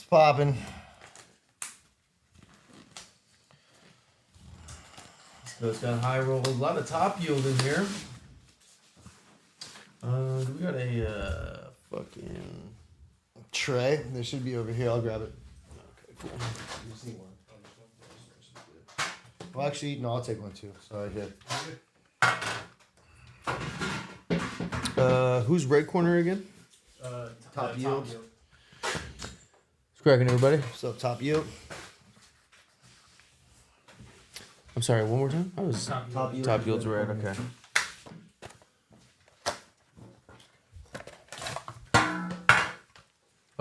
popping? So it's got high roll, a lot of top yield in here. We got a fucking Tray. There should be over here. I'll grab it. okay, cool. Just need one. Well, actually, no, I'll take one too. Sorry, here. Who's red corner again? Top yield. It's cracking, everybody. What's up, top yield? I'm sorry, one more time? I was Top yield. top yield's red, okay.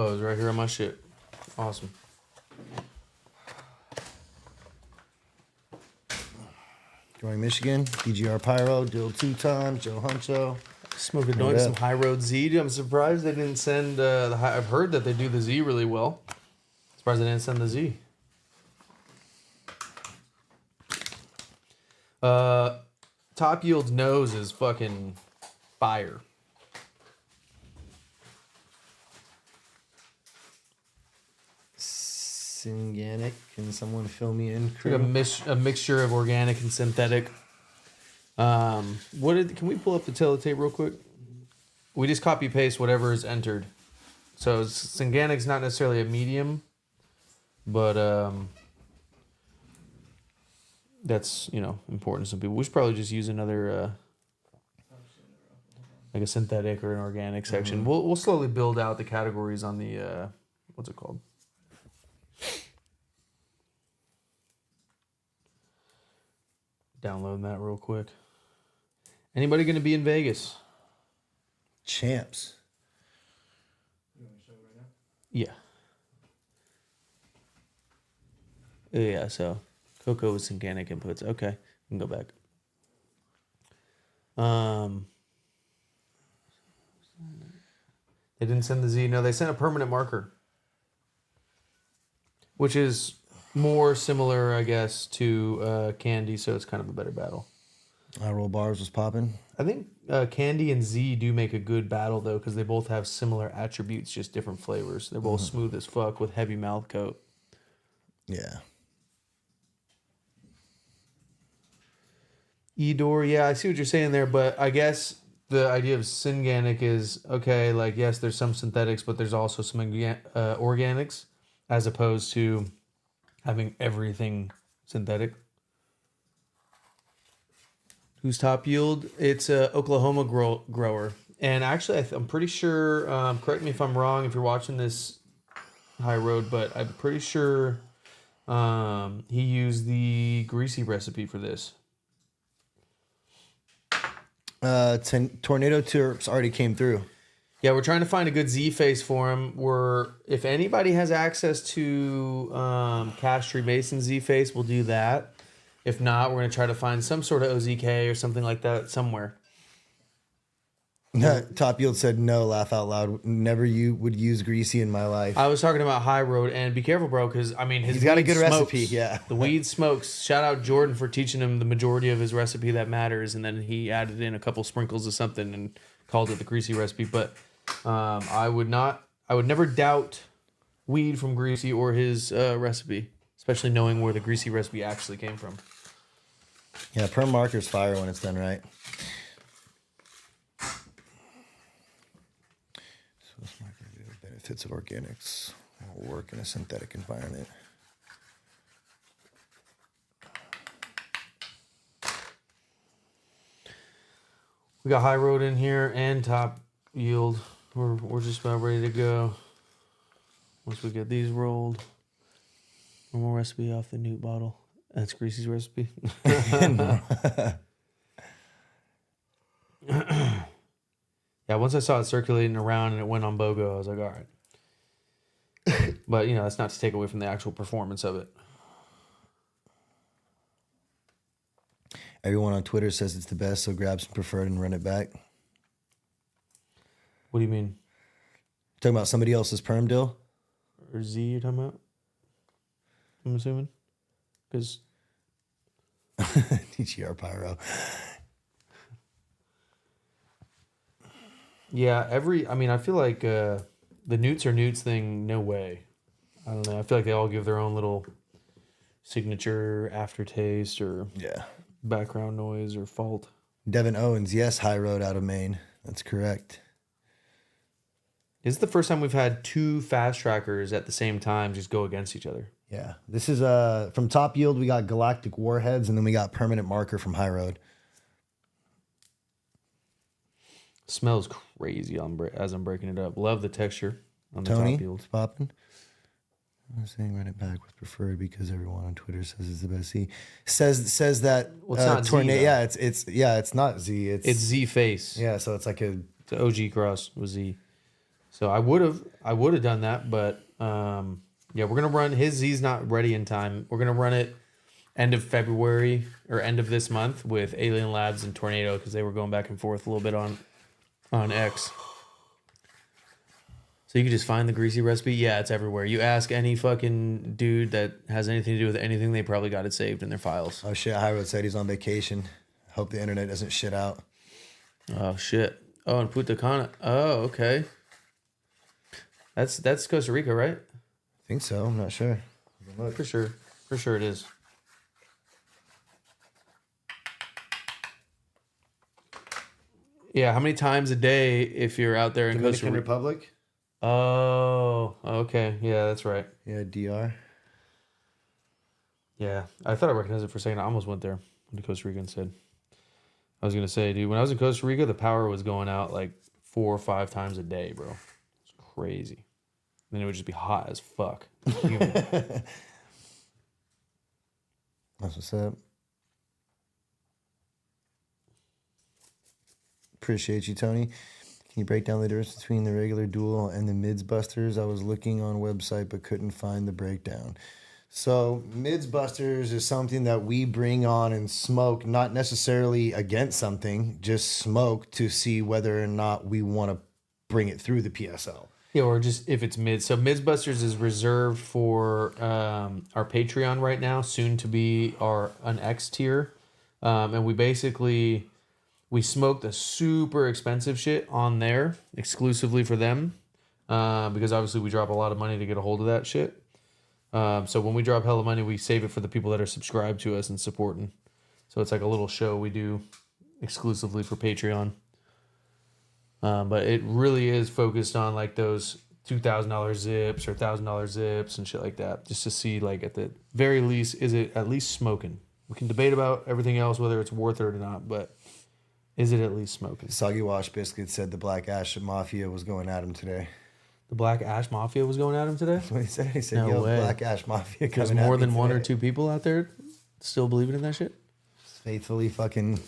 Oh, it's right here on my shit. Awesome. Joining Michigan, DGR Pyro, Duel 2 times, Joe Huncho. Smoking doing some high road Z. I'm surprised they didn't send the high. I've heard that they do the Z really well. Surprised they didn't send the Z. Top Yield's nose is fucking fire. Synganic. Can someone fill me in? It's like a mixture of organic and synthetic. Can we pull up the teletape real quick? We just copy paste whatever is entered. So Synganic's not necessarily a medium, but that's, important to some people. We should probably just use another like a synthetic or an organic section. We'll slowly build out the categories on the what's it called? Downloading that real quick. Anybody going to be in Vegas? Champs. Yeah. Yeah, so Coco with Synganic inputs. Okay, we can go back. They didn't send the Z. No, they sent a permanent marker, which is more similar, I guess, to Candy, so it's kind of a better battle. Roll bars was popping. I think Candy and Z do make a good battle, though, because they both have similar attributes, just different flavors. They're both smooth as fuck with heavy mouth coat. Yeah. Edor, yeah, I see what you're saying there, but I guess the idea of Synganic is, okay, like, yes, there's some synthetics, but there's also some organics, as opposed to having everything synthetic. Who's top yield? It's a Oklahoma grower. And actually, I'm pretty sure, correct me if I'm wrong if you're watching this high road, but I'm pretty sure he used the greasy recipe for this. Tornado Turps already came through. Yeah, we're trying to find a good Z face for him. If anybody has access to Castry Mason Z face, we'll do that. If not, we're going to try to find some sort of OZK or something like that somewhere. Top Yield said no, laugh out loud. Never would use greasy in my life. I was talking about high road, and be careful, bro, because, I mean, he's got a good smokes. recipe, yeah. The weed smokes. Shout out Jordan for teaching him the majority of his recipe that matters, and then he added in a couple sprinkles of something and called it the greasy recipe. But I would never doubt weed from greasy or his recipe, especially knowing where the greasy recipe actually came from. Yeah, perm marker's fire when it's done right. Swiss marker benefits of organics will work in a synthetic environment. We got high road in here and top yield. We're just about ready to go. Once we get these rolled, one more recipe off the Newt bottle. That's Greasy's recipe. Yeah, once I saw it circulating around and it went on BOGO, I was like, all right. But, that's not to take away from the actual performance of it. Everyone on Twitter says it's the best, so grab some preferred and run it back. What do you mean? Talking about somebody else's perm deal? Or Z you're talking about? I'm assuming? Because TGR Pyro. Yeah, I feel like the Newts are Newts thing, no way. I don't know. I feel like they all give their own little signature aftertaste or Yeah. background noise or fault. Devin Owens, yes, High Road out of Maine. That's correct. This is the first time we've had two fast trackers at the same time just go against each other. Yeah. This is from Top Yield, we got Galactic Warheads, and then we got Permanent Marker from High Road. Smells crazy as I'm breaking it up. Love the texture on the Tony, Top Yield. it's popping. I'm saying run it back with preferred because everyone on Twitter says it's the best Z. Says that Well, it's not Z, tornado. though. It's not Z. It's Z face. Yeah, so it's like a It's an OG cross with Z. So I would have done that, but yeah, we're gonna run his Z's not ready in time. We're gonna run it end of February or end of this month with Alien Labs and Tornado because they were going back and forth a little bit on X. So you can just find the greasy recipe. Yeah, it's everywhere. You ask any fucking dude that has anything to do with anything, they probably got it saved in their files. oh shit. High Road said he's on vacation. Hope the internet doesn't shit out. Oh shit. Oh, and Punta Cana. Oh, okay. That's Costa Rica, right? I think so. I'm not sure. For sure. For sure it is. Yeah, how many times a day if you're out there in Costa Dominican Rica? Republic. Oh, okay. Yeah, that's right. Yeah, DR. Yeah, I thought I recognized it for a second. I almost went there to Costa Rica instead. I was gonna say, dude, when I was in Costa Rica, the power was going out like 4 or 5 times a day, bro. It's crazy. Then it would just be hot as fuck. Humid. That's what's up. Appreciate you, Tony. Can you break down the difference between the regular Duel and the Mids Busters? I was looking on website but couldn't find the breakdown. So Mids Busters is something that we bring on and smoke, not necessarily against something, just smoke to see whether or not we want to bring it through the PSL. Yeah, or just if it's mid. So Mids Busters is reserved for our Patreon right now, soon to be an X tier. And we smoked the super expensive shit on there exclusively for them. Because obviously we drop a lot of money to get a hold of that shit. So when we drop hella money, we save it for the people that are subscribed to us and supporting. So it's like a little show we do exclusively for Patreon. But it really is focused on like those $2,000 zips or $1,000 zips and shit like that. Just to see, like, at the very least, is it at least smoking? We can debate about everything else, whether it's worth it or not, but is it at least smoking? Soggy Wash Biscuit said the Black Ash Mafia was going at him today. The Black Ash Mafia was going at him today? That's what he said. He said, No yo, way. Black Ash Mafia coming There's at more me than one or today. two people out there still believing in that shit? Faithfully fucking...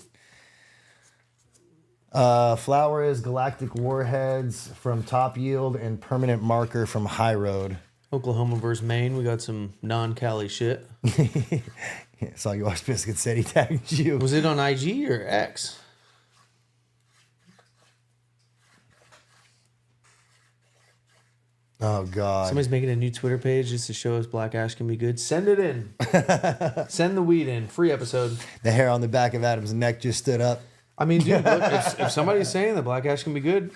Flower is Galactic Warheads from Top Yield and Permanent Marker from High Road. Oklahoma versus Maine, we got some non-Cali shit. Yeah, Soggy Wash Biscuit said he tagged you. Was it on IG or X? Oh, God. Somebody's making a new Twitter page just to show us Black Ash can be good. Send it in. Send the weed in. Free episode. The hair on the back of Adam's neck just stood up. I mean, dude, look, if somebody's saying that Black Ash can be good,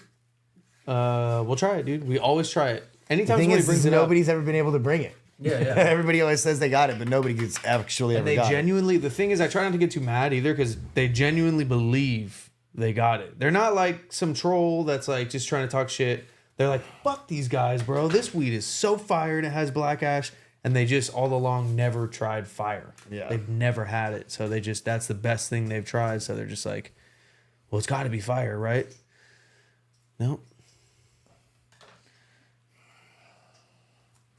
we'll try it, dude. We always try it. The Anytime thing somebody is brings it up. nobody's ever been able to bring it. Yeah, yeah. Everybody always says they got it, but nobody gets actually And ever they got it. genuinely, the thing is, I try not to get too mad either because they genuinely believe they got it. They're not like some troll that's like just trying to talk shit. They're like, fuck these guys, bro. This weed is so fire and it has Black Ash. And they just all along never tried fire. Yeah. They've never had it. So they just, that's the best thing they've tried. So they're just like, well, it's got to be fire, right? Nope.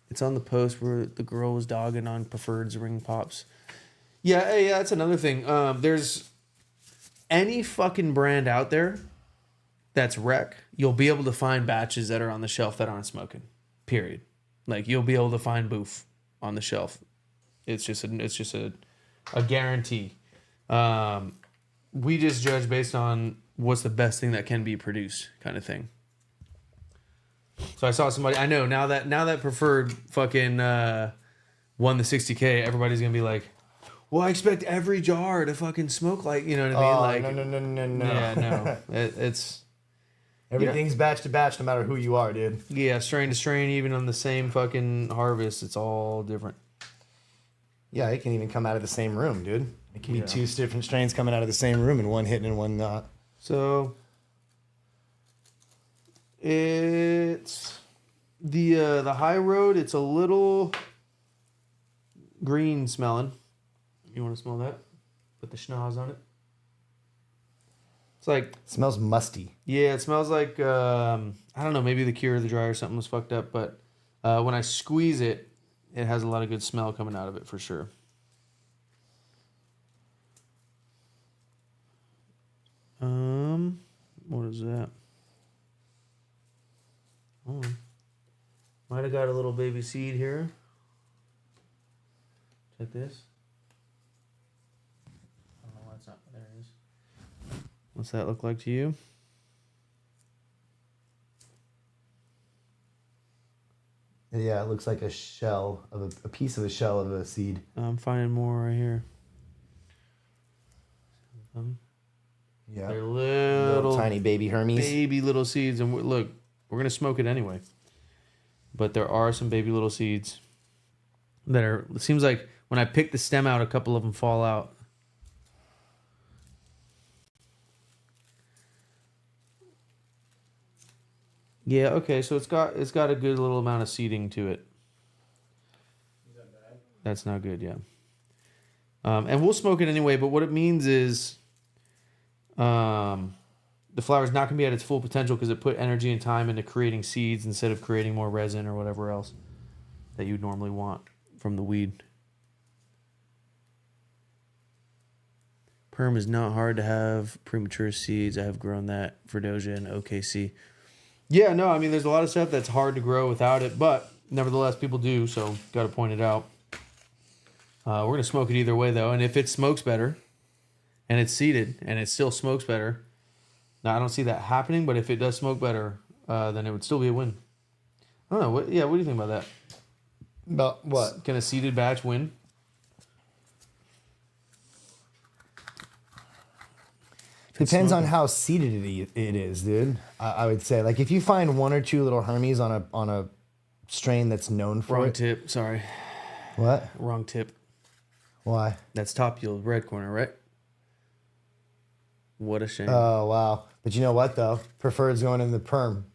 It's on the post where the girl was dogging on Preferred's ring pops. Yeah, hey, yeah, that's another thing. There's any fucking brand out there that's rec, you'll be able to find batches that are on the shelf that aren't smoking. Period. Like you'll be able to find boof on the shelf. It's just a guarantee. We just judge based on what's the best thing that can be produced, kind of thing. So I saw somebody I know now that Preferred fucking won the 60K, everybody's gonna be like, well, I expect every jar to fucking smoke like, you know what I mean? Oh, Like no. yeah, no. It's Everything's batch to batch, no matter who you are, dude. Yeah, strain to strain, even on the same fucking harvest, it's all different. Yeah, it can even come out of the same room, dude. It can be Yeah. 2 different strains coming out of the same room and one hitting and one not. So it's the high road. It's a little green smelling. You want to smell that? Put the schnoz on it. It's like, It smells musty. yeah, it smells like I don't know, maybe the cure of the dryer or something was fucked up, but when I squeeze it, it has a lot of good smell coming out of it for sure. What is that? Oh, might have got a little baby seed here. Check this. I don't know why it's not. There it is. What's that look like to you? Yeah, it looks like a shell of a piece of a shell of a seed. I'm finding more right here. Yeah. They're Little tiny baby Hermes. baby little seeds, and look, we're gonna smoke it anyway. But there are some baby little seeds that are. It seems like when I pick the stem out, a couple of them fall out. Yeah. Okay. So it's got a good little amount of seeding to it. Is that bad? That's not good. Yeah. And we'll smoke it anyway. But what it means is, the flower's not going to be at its full potential because it put energy and time into creating seeds instead of creating more resin or whatever else that you'd normally want from the weed. Perm is not hard to have premature seeds. I have grown that for Doja and OKC. Yeah, no, I mean, there's a lot of stuff that's hard to grow without it, but nevertheless, people do, so got to point it out. We're going to smoke it either way, though, and if it smokes better, and it's seeded, and it still smokes better, now I don't see that happening, but if it does smoke better, then it would still be a win. I don't know. What do you think about that? About what? Can a seeded batch win? Depends on how seeded it is, dude. I would say, like, if you find 1 or 2 little Hermes on a strain that's known for Wrong it. tip. Sorry. What? Wrong tip. Why? That's TopYield red corner, right? What a shame. Oh, wow. But you know what, though? Preferred's going in the perm.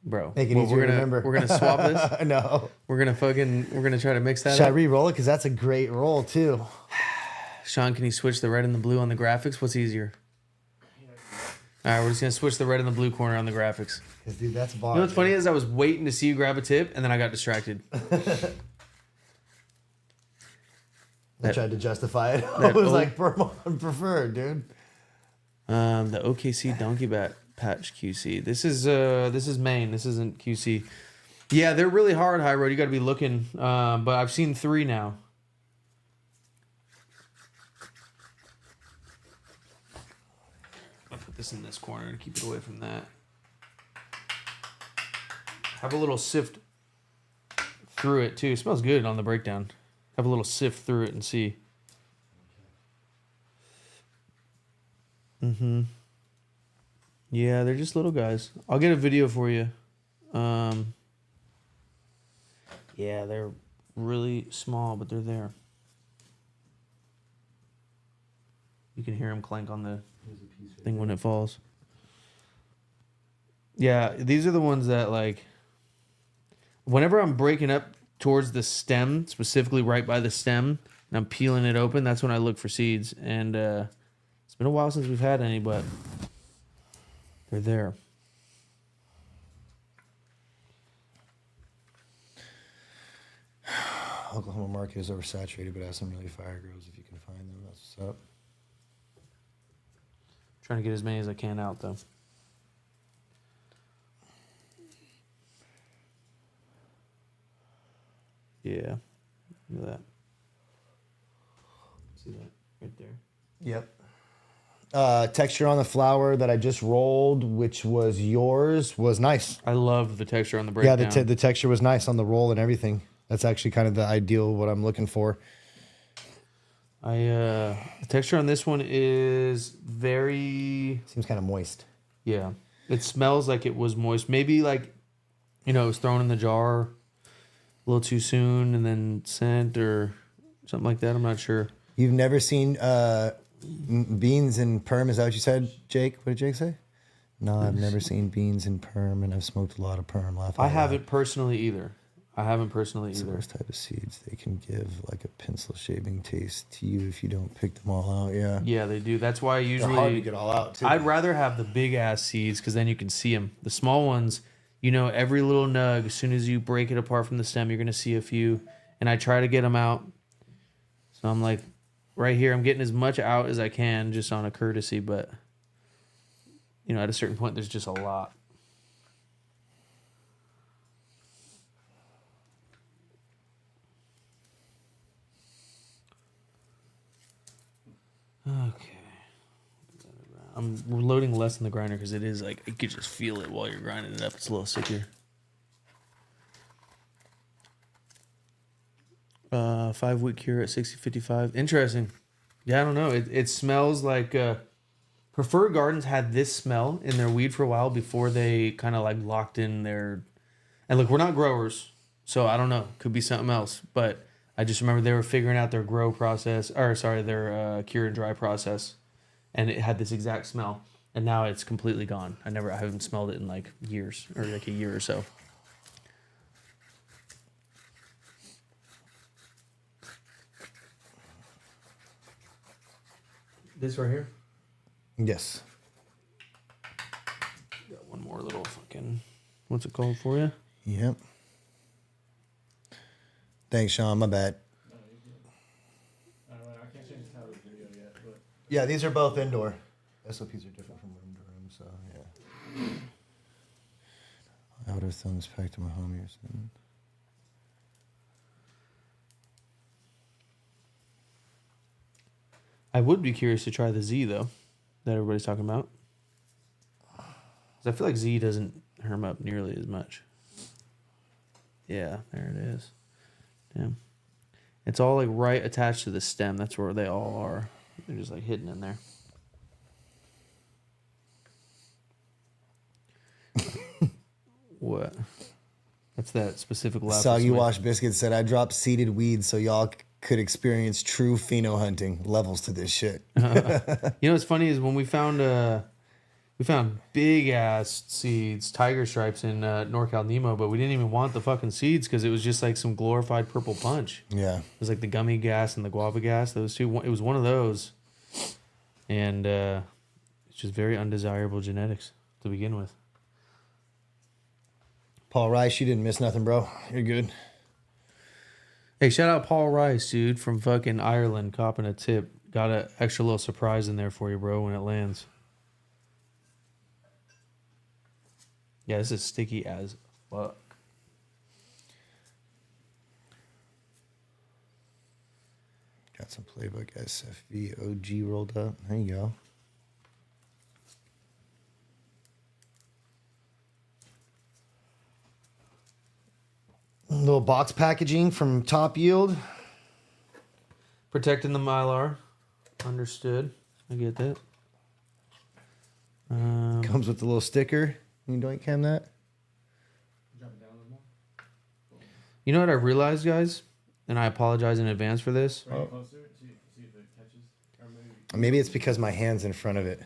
Bro. Make it easier to remember. We're going to swap this? No. We're going to try to mix that Should I up? re-roll it? Because that's a great roll, too. Sean, can you switch the red and the blue on the graphics? What's easier? All right, we're just going to switch the red and the blue corner on the graphics. Because, dude, that's bar. You know what's funny is I was waiting to see you grab a tip, and then I got distracted. I tried to justify it. I was like, perm on preferred, dude. The OKC Donkey Bat Patch QC. This is Maine. This isn't QC. Yeah, they're really hard, High Road. You got to be looking. But I've seen 3 now. I'll put this in this corner and keep it away from that. Have a little sift through it too. It smells good on the breakdown. Have a little sift through it and see. Mm-hmm. Yeah, they're just little guys. I'll get a video for you. Yeah, they're really small, but they're there. You can hear them clank on the thing when it falls. Yeah, these are the ones that, like, whenever I'm breaking up towards the stem, specifically right by the stem, and I'm peeling it open, that's when I look for seeds. And it's been a while since we've had any, but they're there. Oklahoma market is oversaturated, but has some really fire grows if you can find them. That's what's up. Trying to get as many as I can out, though. Yeah. Look at that. See that right there? Yep. Texture on the flower that I just rolled, which was yours, was nice. I love the texture on the breakdown. Yeah, the texture was nice on the roll and everything. That's actually kind of the ideal what I'm looking for. The texture on this one is very... Seems kind of moist. Yeah. It smells like it was moist. Maybe like, it was thrown in the jar a little too soon and then sent or something like that. I'm not sure. You've never seen beans in perm? Is that what you said, Jake? What did Jake say? No, I've never seen beans in perm, and I've smoked a lot of perm. I haven't personally either. It's the worst type of seeds. They can give like a pencil shaving taste to you if you don't pick them all out. Yeah. Yeah, they do. That's why I usually... They're hard to get all out, too. I'd rather have the big-ass seeds because then you can see them. The small ones, every little nug, as soon as you break it apart from the stem, you're going to see a few. And I try to get them out. So I'm like, right here, I'm getting as much out as I can just on a courtesy. But, at a certain point, there's just a lot. Okay. I'm loading less in the grinder because it is like, you can just feel it while you're grinding it up. It's a little sicker. 5-week cure at 60-55. Interesting. Yeah, I don't know. It smells like Preferred Gardens had this smell in their weed for a while before they kind of like locked in their... And look, we're not growers, so I don't know. Could be something else. But I just remember they were figuring out their grow process, their cure and dry process, and it had this exact smell. And now it's completely gone. I haven't smelled it in like years, or like a year or so. This right here? Yes. Got one more little fucking... What's it called for you? Yep. Thanks, Sean. My bad. No, you can. I can't change the title of the video yet, but Yeah, these are both indoor. SOPs are different from room to room, so yeah. Outer thumbs back to my homies. I would be curious to try the Z, though, that everybody's talking about. 'Cause I feel like Z doesn't herm up nearly as much. Yeah, there it is. Damn. It's all like right attached to the stem. That's where they all are. They're just like hidden in there. What? That's that specific laugh. Soggy Wash Biscuit said, I dropped seeded weeds so y'all could experience true pheno hunting. Levels to this shit. What's funny is when we found big ass seeds, tiger stripes in NorCal Nemo, but we didn't even want the fucking seeds because it was just like some glorified purple punch. Yeah. It was like the gummy gas and the guava gas. Those two. It was one of those, and it's just very undesirable genetics to begin with. Paul Rice, you didn't miss nothing, bro. You're good. Hey, shout out Paul Rice, dude, from fucking Ireland, copping a tip. Got an extra little surprise in there for you, bro, when it lands. Yeah, this is sticky as fuck. Got some Playbook SFV OG rolled up. There you go. A little box packaging from TopYield. Protecting the Mylar. Understood. I get that. Comes with a little sticker. Can you doink cam that? drop it down a little more. You know what I realized, guys? And I apologize in advance for this. Bring it closer. See if it catches. Or Maybe it's because my hand's in front of it.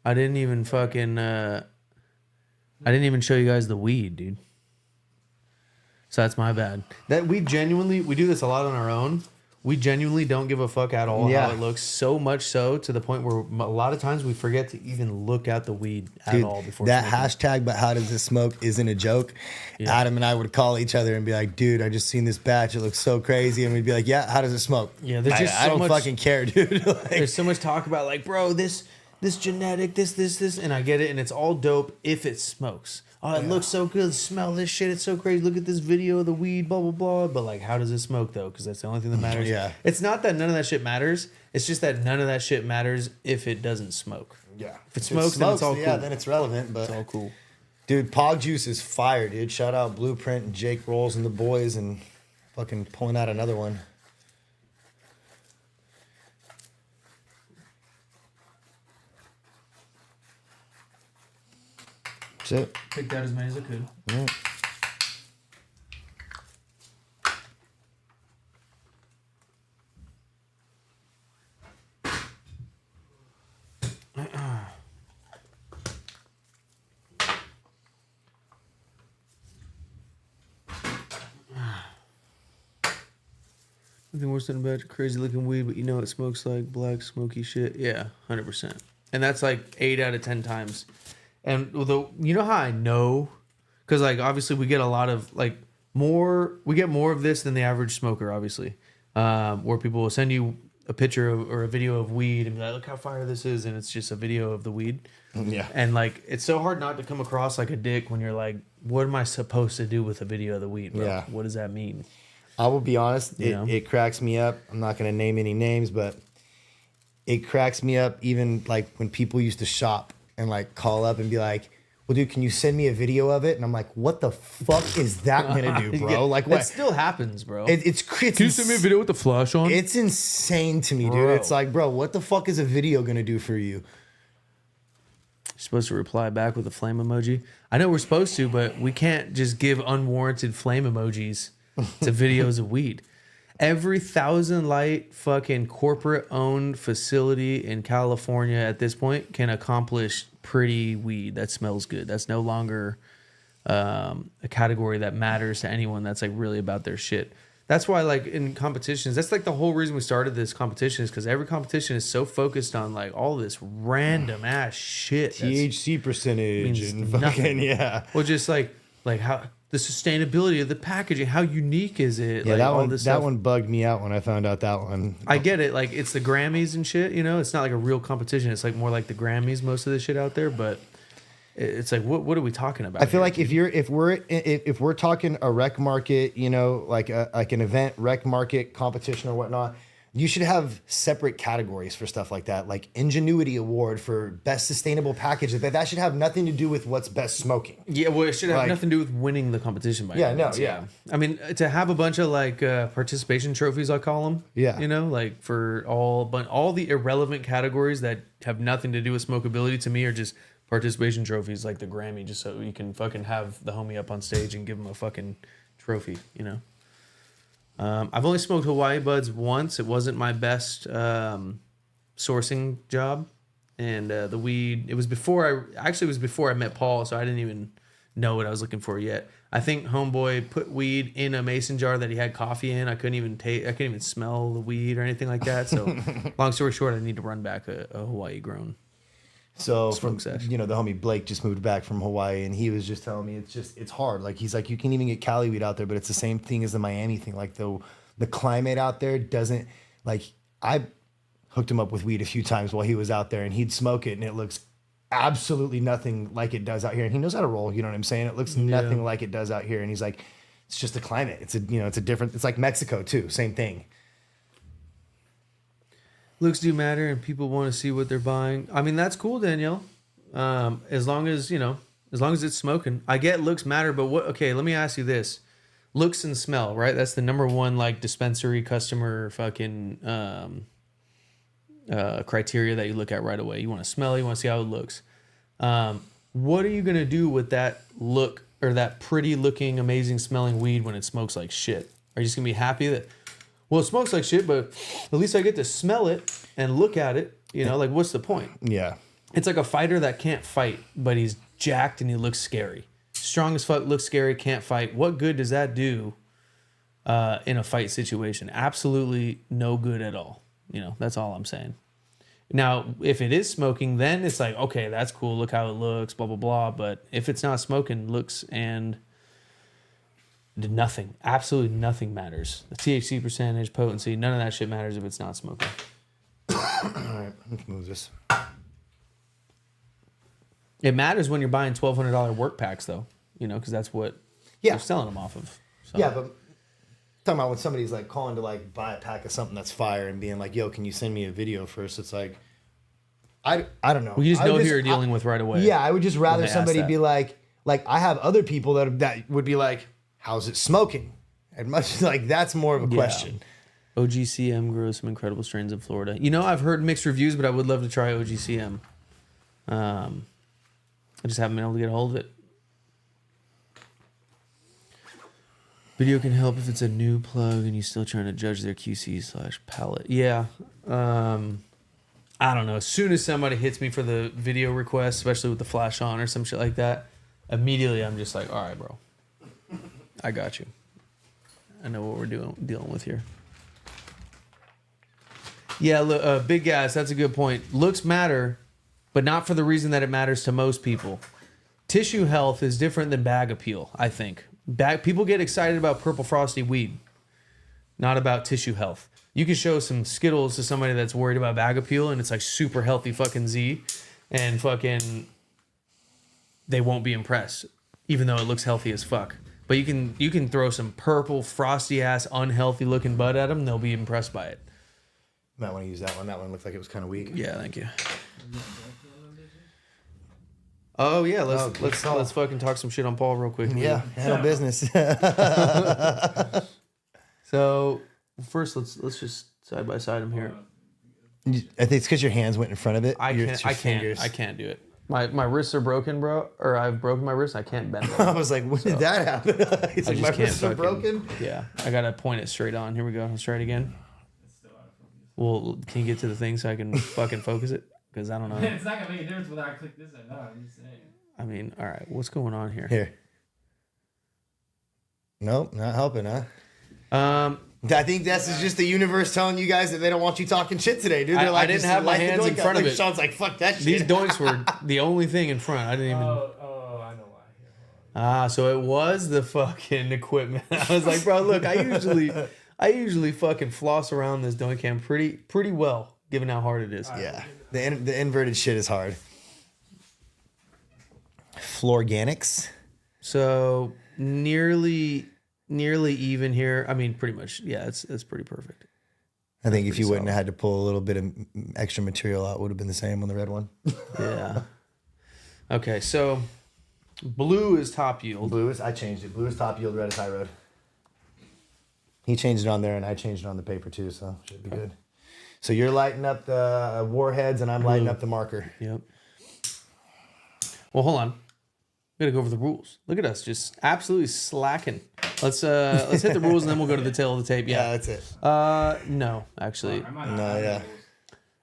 I didn't even fucking... I didn't even show you guys the weed, dude. So that's my bad. That we do this a lot on our own. We genuinely don't give a fuck at all how it looks. So much so to the point where a lot of times we forget to even look at the weed at all before. That hashtag, but how does it smoke, isn't a joke. Yeah. Adam and I would call each other and be like, dude, I just seen this batch. It looks so crazy. And we'd be like, yeah, how does it smoke? Yeah, there's just I so don't much, fucking care, dude. Like, there's so much talk about like, bro, this genetic, this, and I get it. And it's all dope if it smokes. Oh, it looks so good. Smell this shit. It's so crazy. Look at this video of the weed, blah, blah, blah. But, like, how does it smoke, though? Because that's the only thing that matters. Yeah. It's not that none of that shit matters. It's just that none of that shit matters if it doesn't smoke. Yeah. If it smokes, then it's all cool. Yeah, then it's relevant. But it's all cool. Dude, Pog Juice is fire, dude. Shout out Blueprint and Jake Rolls and the boys and fucking pulling out another one. That's it. Picked out as many as I could. Yeah. Nothing worse than a batch of crazy looking weed, but you know it smokes like black smoky shit. Yeah, 100%. And that's like 8 out of 10 times. And you know how I know? Because like obviously we get a lot of like we get more of this than the average smoker, obviously. Where people will send you a picture or a video of weed and be like, look how fire this is, and it's just a video of the weed. Yeah. And like it's so hard not to come across like a dick when you're like, what am I supposed to do with a video of the weed, bro? Yeah. What does that mean? I will be honest, You know? it cracks me up. I'm not going to name any names, but it cracks me up even like when people used to shop and like call up and be like, well, dude, can you send me a video of it? And I'm like, what the fuck is that going to do, bro? Yeah, Like what? It still happens, bro. It's Can you send me a video with the flash on? It's insane to me, dude. Bro. It's like, bro, what the fuck is a video going to do for you? You're supposed to reply back with a flame emoji. I know we're supposed to, but we can't just give unwarranted flame emojis to videos of weed. Every 1,000 light fucking corporate owned facility in California at this point can accomplish pretty weed that smells good. That's no longer a category that matters to anyone that's like really about their shit. That's why like in competitions, that's like the whole reason we started this competition is because every competition is so focused on like all this random ass shit. THC percentage means and fucking, nothing. yeah. Well, just like how the sustainability of the packaging, how unique is it? Yeah, like, that all one, this that stuff. one bugged me out when I found out that one. I get it. Like it's the Grammys and shit, you know, it's not like a real competition. It's like more like the Grammys, most of the shit out there, but it's like, what are we talking about? I feel here? like if we're talking a rec market, you know, like an event rec market competition or whatnot, you should have separate categories for stuff like that, like Ingenuity Award for best sustainable package. That should have nothing to do with what's best smoking. Yeah, well, it should have Like- nothing to do with winning the competition. By Yeah, any no, means, yeah. I mean, to have a bunch of like participation trophies, I call them. Yeah. You know, like for all the irrelevant categories that have nothing to do with smokability to me are just participation trophies, like the Grammy, just so you can fucking have the homie up on stage and give him a fucking trophy. You know. I've only smoked Hawaii buds once. It wasn't my best sourcing job, and the weed. It was before I met Paul, so I didn't even know what I was looking for yet. I think homeboy put weed in a mason jar that he had coffee in. I couldn't even smell the weed or anything like that. So, long story short, I need to run back a Hawaii grown. So Smoke from sesh. you know, the homie Blake just moved back from Hawaii, and he was just telling me it's hard. Like he's like, you can even get Cali weed out there, but it's the same thing as the Miami thing. Like the climate out there doesn't like. I hooked him up with weed a few times while he was out there, and he'd smoke it, and it looks absolutely nothing like it does out here. And he knows how to roll. You know what I'm saying? It looks nothing like it does out here. And he's like, it's just the climate. It's a different. It's like Mexico too. Same thing. Looks do matter, and people want to see what they're buying. I mean, that's cool, Danielle. As long as it's smoking. I get looks matter, but what? Okay, let me ask you this: looks and smell, right? That's the number one like dispensary customer fucking criteria that you look at right away. You want to smell it, you want to see how it looks. What are you gonna do with that look or that pretty looking, amazing smelling weed when it smokes like shit? Are you just gonna be happy that? Well, it smokes like shit, but at least I get to smell it and look at it. You know, like what's the point? Yeah. It's like a fighter that can't fight, but he's jacked and he looks scary. Strong as fuck, looks scary, can't fight. What good does that do in a fight situation? Absolutely no good at all. You know, that's all I'm saying. Now, if it is smoking, then it's like, okay, that's cool. Look how it looks, blah, blah, blah. But if it's not smoking, looks and nothing, absolutely nothing matters. The THC percentage, potency, none of that shit matters if it's not smoking. All right, let's move this. It matters when you're buying $1,200 work packs, though, you know, because that's what they're selling them off of. So. Yeah, but talking about when somebody's like calling to like buy a pack of something that's fire and being like, "Yo, can you send me a video first?" It's like, I don't know. We just I know would who you're dealing with right away. Yeah, I would just rather they ask somebody that. be like I have other people that would be like, "How's it smoking?" And much like that's more of a question. OGCM grows some incredible strains in Florida. You know, I've heard mixed reviews, but I would love to try OGCM. I just haven't been able to get a hold of it. Video can help if it's a new plug and you're still trying to judge their QC/palette. Yeah. I don't know. As soon as somebody hits me for the video request, especially with the flash on or some shit like that, immediately I'm just like, all right, bro. I got you. I know what we're dealing with here. Yeah, look, big gas. That's a good point. Looks matter, but not for the reason that it matters to most people. Tissue health is different than bag appeal, I think. People get excited about purple frosty weed, not about tissue health. You can show some Skittles to somebody that's worried about bag appeal, and it's like super healthy fucking Z, and fucking they won't be impressed, even though it looks healthy as fuck. But you can throw some purple frosty ass unhealthy looking bud at them, they'll be impressed by it. Might want to use that one. That one looked like it was kind of weak. Yeah, thank you. Oh yeah, let's fucking talk some shit on Paul real quick. Yeah, handle business. So first, let's just side by side him here. I think it's because your hands went in front of it. I can't do it. My wrists are broken, bro. Or I've broken my wrists. I can't bend them. I was like, when did that happen? He's like, my wrists are broken. Yeah, I gotta point it straight on. Here we go. Let's try it again. Well, can you get to the thing so I can fucking focus it? Because I don't know. It's not gonna make a difference whether I click this or not. I'm just saying. I mean, all right. What's going on here? Here. Nope, not helping, huh? I think that's just the universe telling you guys that they don't want you talking shit today, dude. They're like, I didn't have my hands in front of it. Sean's like, fuck that shit. These doinks were the only thing in front. I didn't even. Oh, I know why. So it was the fucking equipment. I was like, bro, look, I usually fucking floss around this doink cam pretty well, given how hard it is. Yeah, the inverted shit is hard. Florganics. So nearly even here. I mean, pretty much. Yeah, it's pretty perfect. I think if you wouldn't have had to pull a little bit of extra material out, it would have been the same on the red one. Yeah. Okay, so blue is TopYield. I changed it. Blue is TopYield, red is high road. He changed it on there, and I changed it on the paper too, so should be good. So you're lighting up the warheads, and I'm lighting up the marker. Yep. Well, hold on. We gotta go over the rules. Look at us, just absolutely slacking. Let's hit the rules, and then we'll go to the tail of the tape. Yeah, that's it. No, actually, No,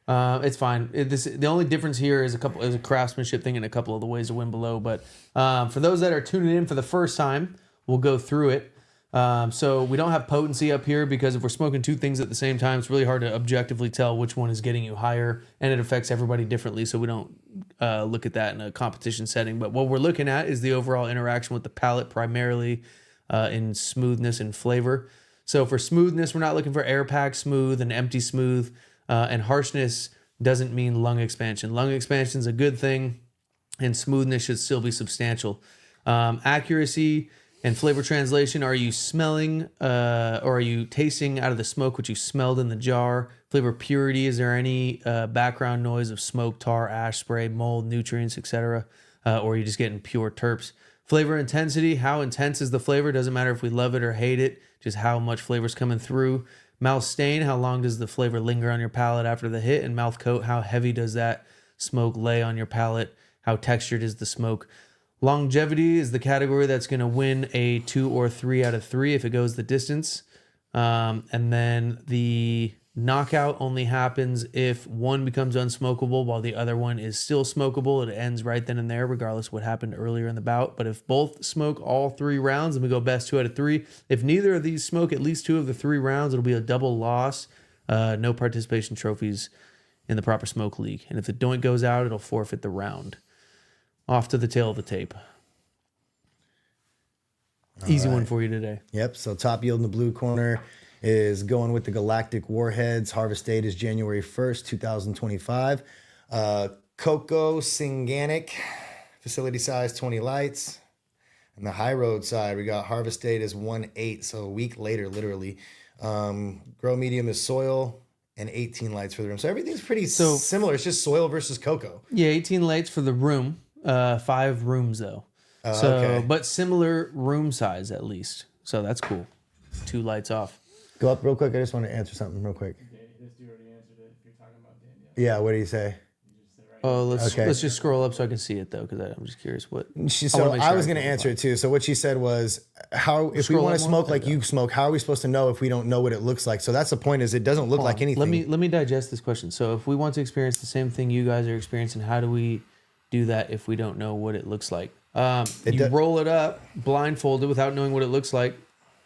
yeah. it's fine. The only difference here is a craftsmanship thing and a couple of the ways to win below. But for those that are tuning in for the first time, we'll go through it. So we don't have potency up here because if we're smoking two things at the same time, it's really hard to objectively tell which one is getting you higher, and it affects everybody differently. So we don't look at that in a competition setting. But what we're looking at is the overall interaction with the palate, primarily in smoothness and flavor. So for smoothness, we're not looking for air pack smooth and empty smooth, and harshness doesn't mean lung expansion. Lung expansion is a good thing, and smoothness should still be substantial. Accuracy and flavor translation, are you smelling or are you tasting out of the smoke what you smelled in the jar? Flavor purity, is there any background noise of smoke, tar, ash, spray, mold, nutrients, etc.? Or are you just getting pure terps? Flavor intensity, how intense is the flavor? Doesn't matter if we love it or hate it, just how much flavor's coming through. Mouth stain, how long does the flavor linger on your palate after the hit? And mouth coat, how heavy does that smoke lay on your palate? How textured is the smoke? Longevity is the category that's going to win a 2 or 3 out of 3 if it goes the distance. And then the knockout only happens if one becomes unsmokable while the other one is still smokable. It ends right then and there, regardless of what happened earlier in the bout. But if both smoke all 3 rounds, then we go best 2 out of 3. If neither of these smoke at least 2 of the 3 rounds, it'll be a double loss. No participation trophies in the proper smoke league. And if the doink goes out, it'll forfeit the round. Off to the tail of the tape. Easy one for you today. Yep. So TopYield in the blue corner is going with the Galactic Warheads. Harvest date is January 1st, 2025. Coco Singanic, facility size 20 lights. And the high road side, we got harvest date is 1/8, so a week later, literally. Grow medium is soil. And 18 lights for the room. So everything's pretty similar. It's just soil versus cocoa. Yeah, 18 lights for the room. 5 rooms though. Okay. But similar room size at least. So that's cool. 2 lights off. Go up real quick. I just want to answer something real quick. This dude already answered it. If you're talking about Danielle. Yeah, what did he say? You just said right Oh, let's Okay. let's just scroll up so I can see it though, because I'm just curious what. So make I sure was I going to can answer it too. So what she said was, how if we Scroll want up to more? smoke like you smoke, how are we supposed to know if we don't know what it looks like? So that's the point. Is it doesn't look like anything. Let me digest this question. So if we want to experience the same thing you guys are experiencing, how do we do that if we don't know what it looks like? You roll it up blindfolded without knowing what it looks like,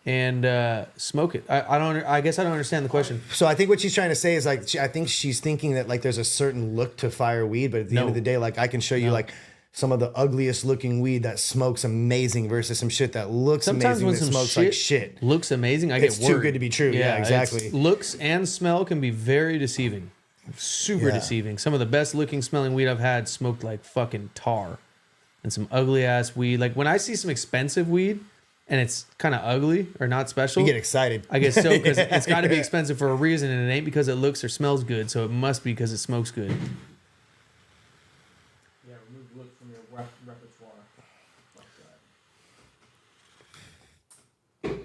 and smoke it. I guess I don't understand the question. So I think what she's trying to say is like I think she's thinking that like there's a certain look to fire weed, but at the end of the day, like I can show you like some of the ugliest looking weed that smokes amazing versus some shit that looks Sometimes amazing when that some smokes shit like shit. looks amazing, It's get worried. too good to be true. Yeah, exactly. Looks and smell can be very deceiving. Super deceiving. Some of the best looking smelling weed I've had smoked like fucking tar. And some ugly ass weed. Like when I see some expensive weed and it's kind of ugly or not special, You get excited. I get stoked because it's got to be expensive for a reason, and it ain't because it looks or smells good. So it must be because it smokes good. Yeah, remove look from your repertoire. Like that.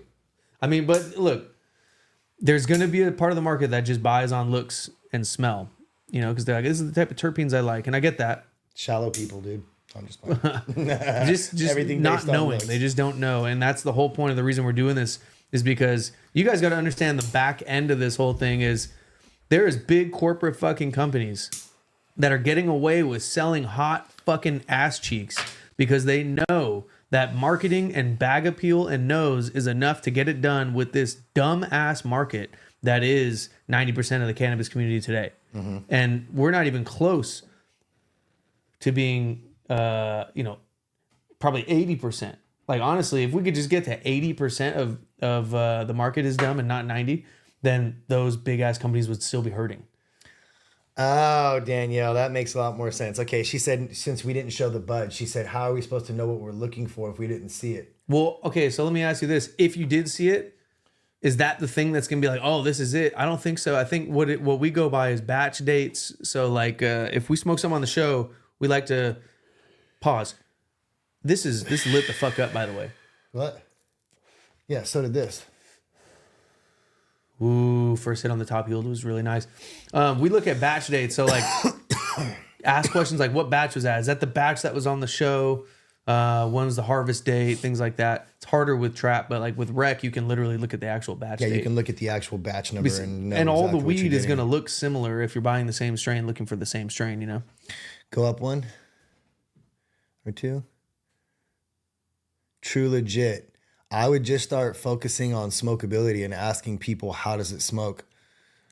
I mean, but look, there's going to be a part of the market that just buys on looks and smell, you know, because they're like, this is the type of terpenes I like. And I get that. Shallow people, dude. I'm just playing. just Everything not based on knowing. looks. They just don't know. And that's the whole point of the reason we're doing this is because you guys got to understand the back end of this whole thing is there is big corporate fucking companies that are getting away with selling hot fucking ass cheeks because they know that marketing and bag appeal and nose is enough to get it done with this dumb ass market that is 90% of the cannabis community today. Mm-hmm. And we're not even close to being, probably 80%. Like, honestly, if we could just get to 80% of the market is dumb and not 90, then those big ass companies would still be hurting. Oh, Danielle, that makes a lot more sense. Okay, she said since we didn't show the bud, she said, how are we supposed to know what we're looking for if we didn't see it? Well, okay, so let me ask you this. If you did see it, is that the thing that's going to be like, oh, this is it? I don't think so. I think what we go by is batch dates. So, like, if we smoke some on the show, we like to pause. This lit the fuck up, by the way. What? Yeah, so did this. Ooh, first hit on the TopYield was really nice. We look at batch dates. So, like, ask questions like, what batch was that? Is that the batch that was on the show? When was the harvest date? Things like that. It's harder with trap, but like with rec, you can literally look at the actual batch date. Yeah, you can look at the actual batch number and know all exactly the what you're weed is getting. going to look similar if you're buying the same strain, looking for the same strain, you know? Go up one or two. True legit. I would just start focusing on smokability and asking people, how does it smoke?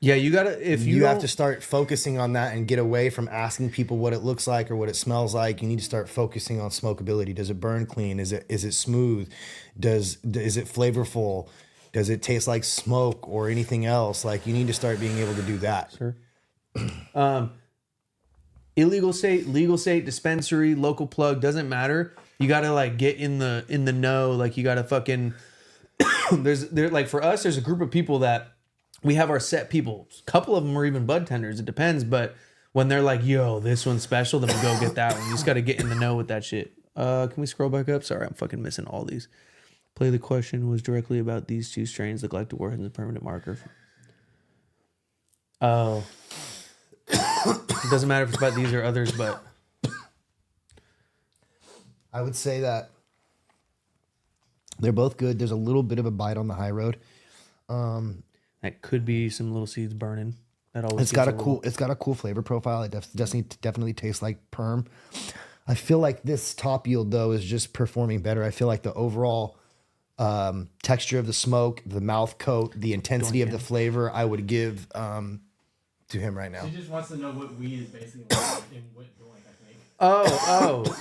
Yeah, you got to, if You have to start focusing on that and get away from asking people what it looks like or what it smells like. You need to start focusing on smokability. Does it burn clean? Is it smooth? Is it flavorful? Does it taste like smoke or anything else? Like, you need to start being able to do that. Sure. Illegal state, legal state, dispensary, local plug, doesn't matter. You got to like get in the know. Like, you got to fucking like for us, there's a group of people that we have our set people. A couple of them are even bud tenders. It depends. But when they're like, yo, this one's special, then we go get that one. You just got to get in the know with that shit. Can we scroll back up? Sorry, I'm fucking missing all these. Play the question was directly about these two strains, the Galactic Warhead and the Permanent Marker. Oh. It doesn't matter if it's about these or others, but I would say that they're both good. There's a little bit of a bite on the high road. that could be some little seeds burning. That always It's got a cool flavor profile. It definitely tastes like perm. I feel like this TopYield though is just performing better. I feel like the overall texture of the smoke, the mouth coat, the intensity of the flavor, I would give to him right now. She just wants to know what weed is basically like in what joint, I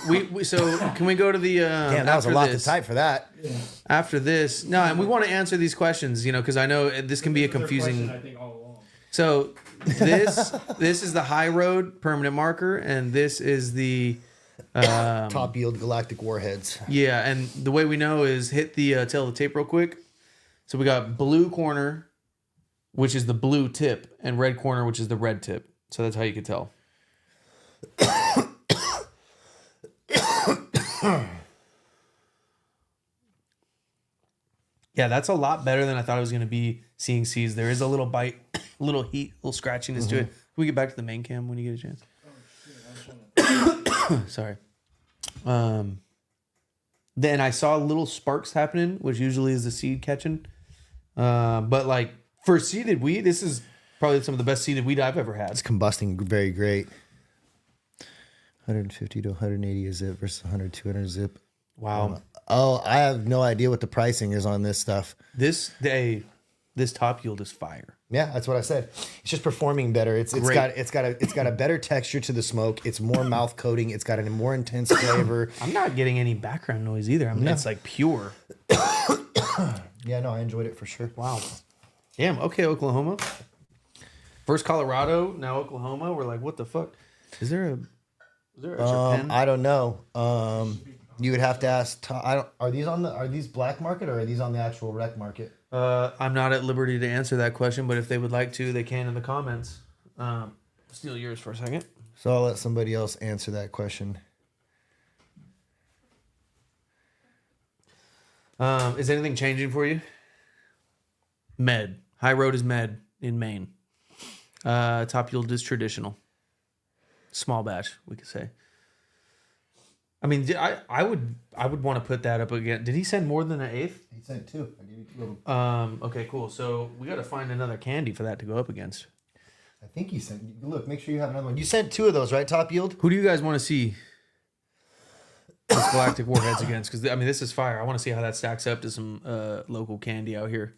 think. We so can we go to the Damn, that was a lot to type for that. Yeah. after this? No, and we want to answer these questions, you know, because I know this can be a This was her confusing. question, I think, all along. So this is the high road permanent marker, and this is the TopYield Galactic Warheads. yeah. And the way we know is hit the tail of the tape real quick. So we got blue corner, which is the blue tip, and red corner, which is the red tip. So that's how you could tell. Yeah, that's a lot better than I thought it was going to be seeing seeds. There is a little bite, a little heat, a little scratchiness to it. Can we get back to the main cam when you get a chance? Oh, shit, I was trying Sorry. Then I saw little sparks happening, which usually is the seed catching. But like for seeded weed, this is probably some of the best seeded weed I've ever had. It's combusting very great. 150 to 180 a zip versus 100, 200 zip. Wow. Oh, I have no idea what the pricing is on this stuff. This top yield is fire. Yeah, that's what I said. It's just performing better. It's got a better texture to the smoke. It's more mouth coating. It's got a more intense flavor. I'm not getting any background noise either. I mean, it's like pure. Yeah, no, I enjoyed it for sure. Wow. Damn. Okay, Oklahoma. First Colorado, now Oklahoma. We're like, what the fuck? Is there extra pen? I don't know. You would have to ask. Are these black market or are these on the actual rec market? I'm not at liberty to answer that question, but if they would like to, they can in the comments. Steal yours for a second. So I'll let somebody else answer that question. Is anything changing for you? Med. High road is med in Maine. Top yield is traditional. Small batch, we could say. I mean, I would want to put that up again. Did he send more than an eighth? He sent 2. I gave you 2 of them. Okay, cool. So we got to find another candy for that to go up against. I think you sent. Look, make sure you have another one. You sent 2 of those, right? Top yield. Who do you guys want to see this Galactic Warheads against? Because I mean, this is fire. I want to see how that stacks up to some local candy out here.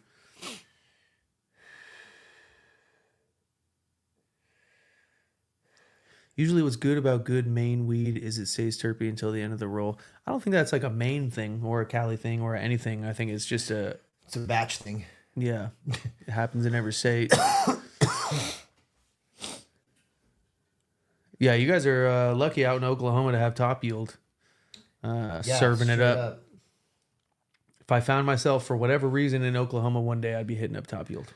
Usually what's good about good Maine weed is it stays terpy until the end of the roll. I don't think that's like a Maine thing or a Cali thing or anything. I think it's just It's a batch thing. yeah, it happens in every state. Yeah, you guys are lucky out in Oklahoma to have top yield serving it up. If I found myself for whatever reason in Oklahoma one day, I'd be hitting up top yield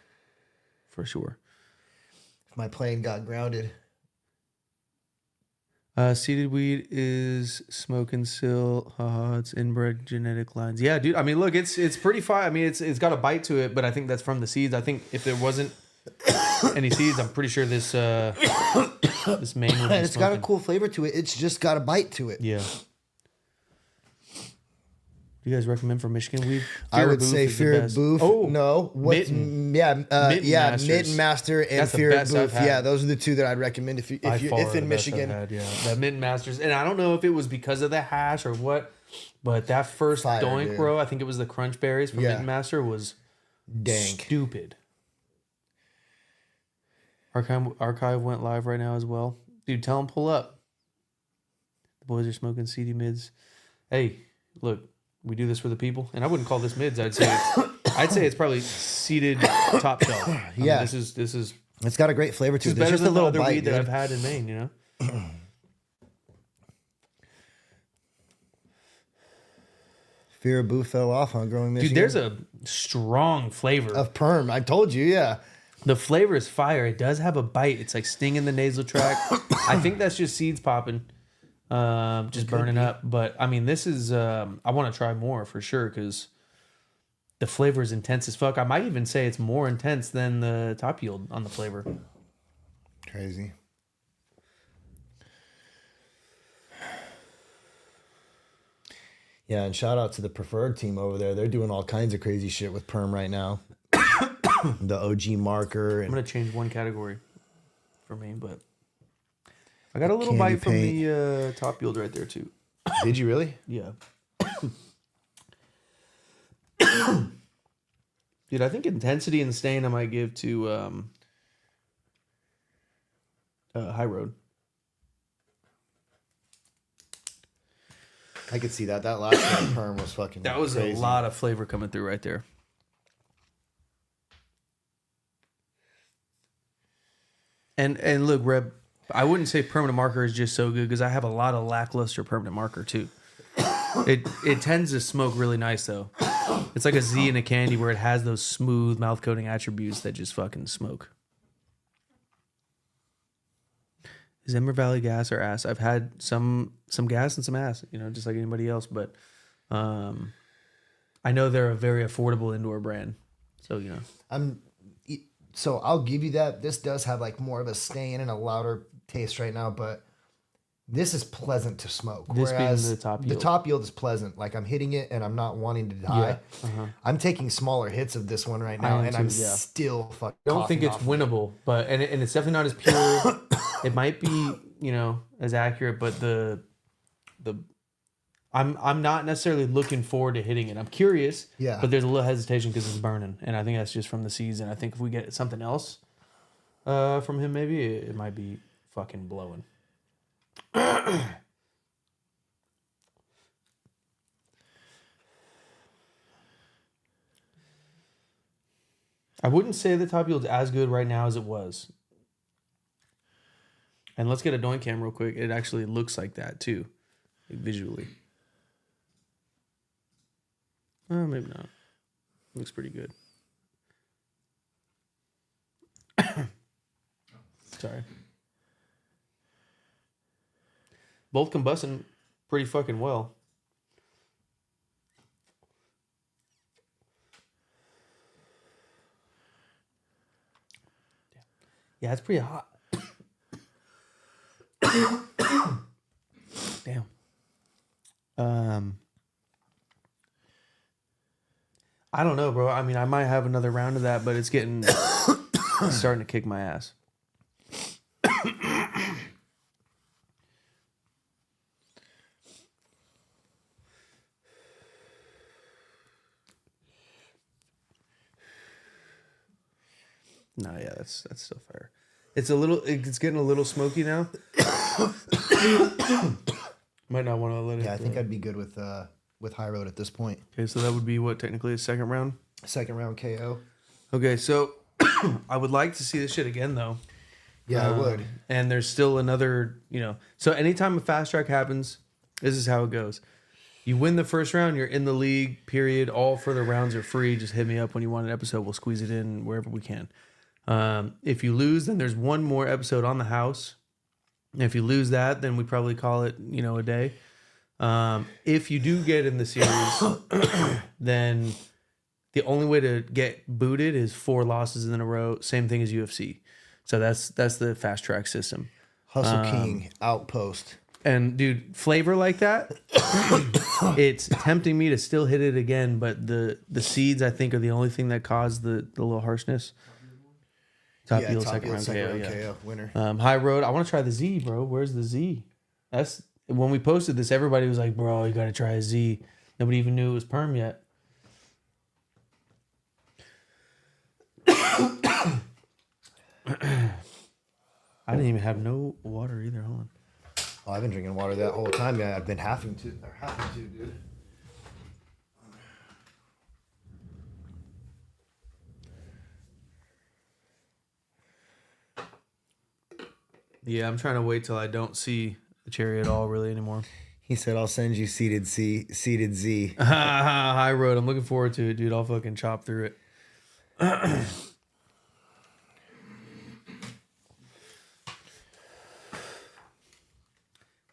for sure. If my plane got grounded. Seeded weed is smoking still. It's inbred genetic lines. Yeah, dude. I mean, look, it's pretty fine. I mean, it's got a bite to it, but I think that's from the seeds. I think if there wasn't any seeds, I'm pretty sure this this Maine would be And it's got a smoking. cool flavor to it. It's just got a bite to it. Yeah. Do you guys recommend for Michigan weed? I would Boof say is the Fear of best. Boof. Oh, No. Mitten. Mitten Masters. Mitten Master and That's the Fear of best I've Boof. had. Yeah, those are the 2 that I'd recommend if By far in the best I've Michigan. had, yeah, that Mitten Masters, and I don't know if it was because of the hash or what, but that first Fire, doink, dude. bro, I think it was the Crunch Berries from Yeah. Mitten Master was Dank. stupid. Archive went live right now as well, dude. Tell them pull up. The boys are smoking CD mids. Hey, look, we do this for the people, and I wouldn't call this mids. I'd say it's probably seeded top shelf. I mean, Yeah. this is It's got a great flavor to it. it's There's better just a than the little other bite, weed that dude. I've had in Maine. You know. Fear of Boof fell off on growing Michigan. Dude, there's a strong flavor. of perm. I told you, yeah. The flavor is fire. It does have a bite. It's like sting in the nasal tract. I think that's just seeds popping, just burning up. But I mean, this is. I want to try more for sure because the flavor is intense as fuck. I might even say it's more intense than the top yield on the flavor. Crazy. Yeah, and shout out to the Preferred team over there. They're doing all kinds of crazy shit with perm right now. The OG marker I'm and gonna change one category for me, but I got a little Candy bite from paint. the top yield right there too. Did you really? Yeah. Dude, I think intensity and stain I might give to High Road. I could see that. That last one perm was fucking That was crazy. a lot of flavor coming through right there. And look, Reb, I wouldn't say permanent marker is just so good because I have a lot of lackluster permanent marker too. It tends to smoke really nice though. It's like a Z in a candy where it has those smooth mouth coating attributes that just fucking smoke. Is Ember Valley gas or ass? I've had some gas and some ass, you know, just like anybody else. But I know they're a very affordable indoor brand, so you know. So I'll give you that. This does have like more of a stain and a louder taste right now, but This is pleasant to smoke. This being whereas the top the yield. top yield is pleasant. Like I'm hitting it and I'm not wanting to die. I'm taking smaller hits of this one right now, am and too, I'm yeah. still fucking. I don't think it's winnable, but and it's definitely not as pure. It might be, as accurate, but the I'm not necessarily looking forward to hitting it. I'm curious, Yeah. but there's a little hesitation because it's burning, and I think that's just from the season. I think if we get something else from him, maybe it might be fucking blowing. I wouldn't say the top yield's as good right now as it was. And let's get a doink cam real quick. It actually looks like that too, like visually. Maybe not. Looks pretty good. Sorry. Both combusting pretty fucking well. Yeah, it's pretty hot. Damn. I don't know, bro. I mean, I might have another round of that, but it's getting it's starting to kick my ass. No, yeah, that's still fair. It's getting a little smoky now. Might not want to let it. Yeah, I think I'd be good with high road at this point. Okay, so that would be what technically a second round. Second round KO. Okay, so I would like to see this shit again though. Yeah, I would. And there's still another, So anytime a fast track happens, this is how it goes. You win the first round, you're in the league. Period. All further rounds are free. Just hit me up when you want an episode. We'll squeeze it in wherever we can. If you lose, then there's one more episode on the house. And if you lose that, then we probably call it, a day. If you do get in the series, then the only way to get booted is 4 losses in a row. Same thing as UFC. So that's the fast track system. Hustle King, Outpost. And dude, flavor like that, it's tempting me to still hit it again, but the seeds I think are the only thing that cause the little harshness. Top yield, second round KO, winner. High road. I want to try the Z, bro. Where's the Z? That's when we posted this. Everybody was like, "Bro, you got to try a Z." Nobody even knew it was perm yet. I didn't even have no water either. Hold on. Oh, I've been drinking water that whole time. Yeah, I've been having to, dude. Yeah, I'm trying to wait till I don't see the cherry at all really anymore. He said, "I'll send you seated Z." High road. I'm looking forward to it, dude. I'll fucking chop through it.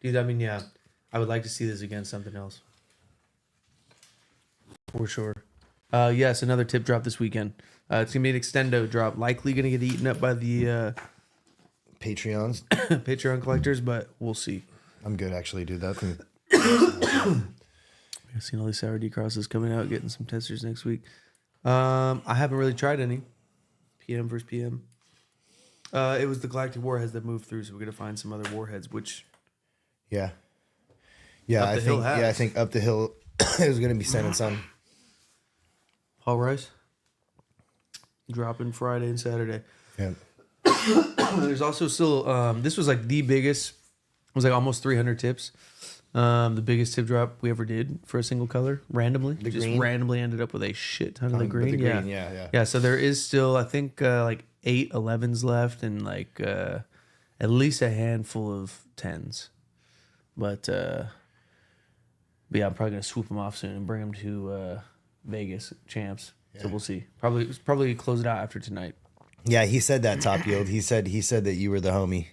Dude, I mean, yeah, I would like to see this against something else. For sure. Yes, another tip drop this weekend. It's going to be an extendo drop. Likely going to get eaten up by the Patreons. Patreon collectors, but we'll see. I'm good, actually, dude. That thing. I've seen all these sour decrosses coming out, getting some testers next week. I haven't really tried any. PM versus PM. It was the Galactic Warheads that moved through, so we're going to find some other warheads, which... Yeah. Up the hill has. I think up the hill is going to be sending some. Paul Rice. Dropping Friday and Saturday. Yeah. There's also still, this was like the biggest, it was like almost 300 tips. The biggest tip drop we ever did for a single color, randomly. The just green? randomly ended up with a shit ton of the green. Yeah. Yeah, so there is still, I think, like 8 11s left and like at least a handful of 10s. But yeah, I'm probably going to swoop them off soon and bring them to Vegas champs. So we'll see. Probably close it out after tonight. Yeah, he said that, Top Yield. He said that you were the homie.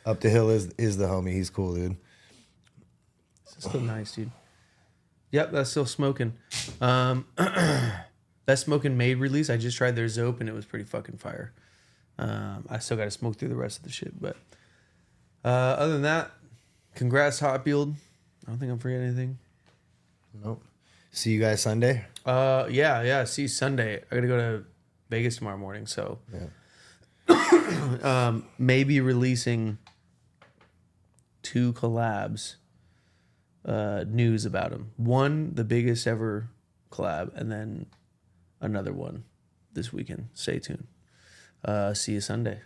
Up the hill is the homie. He's cool, dude. It's still nice, dude. Yep, that's still smoking. That Smoking Made release, I just tried their Zope and it was pretty fucking fire. I still got to smoke through the rest of the shit. But other than that, congrats, TopYield. I don't think I'm forgetting anything. Nope. See you guys Sunday. Yeah. See you Sunday. I got to go to Vegas tomorrow morning, so maybe releasing 2 collabs. News about them. One, the biggest ever collab, and then another one this weekend. Stay tuned. See you Sunday.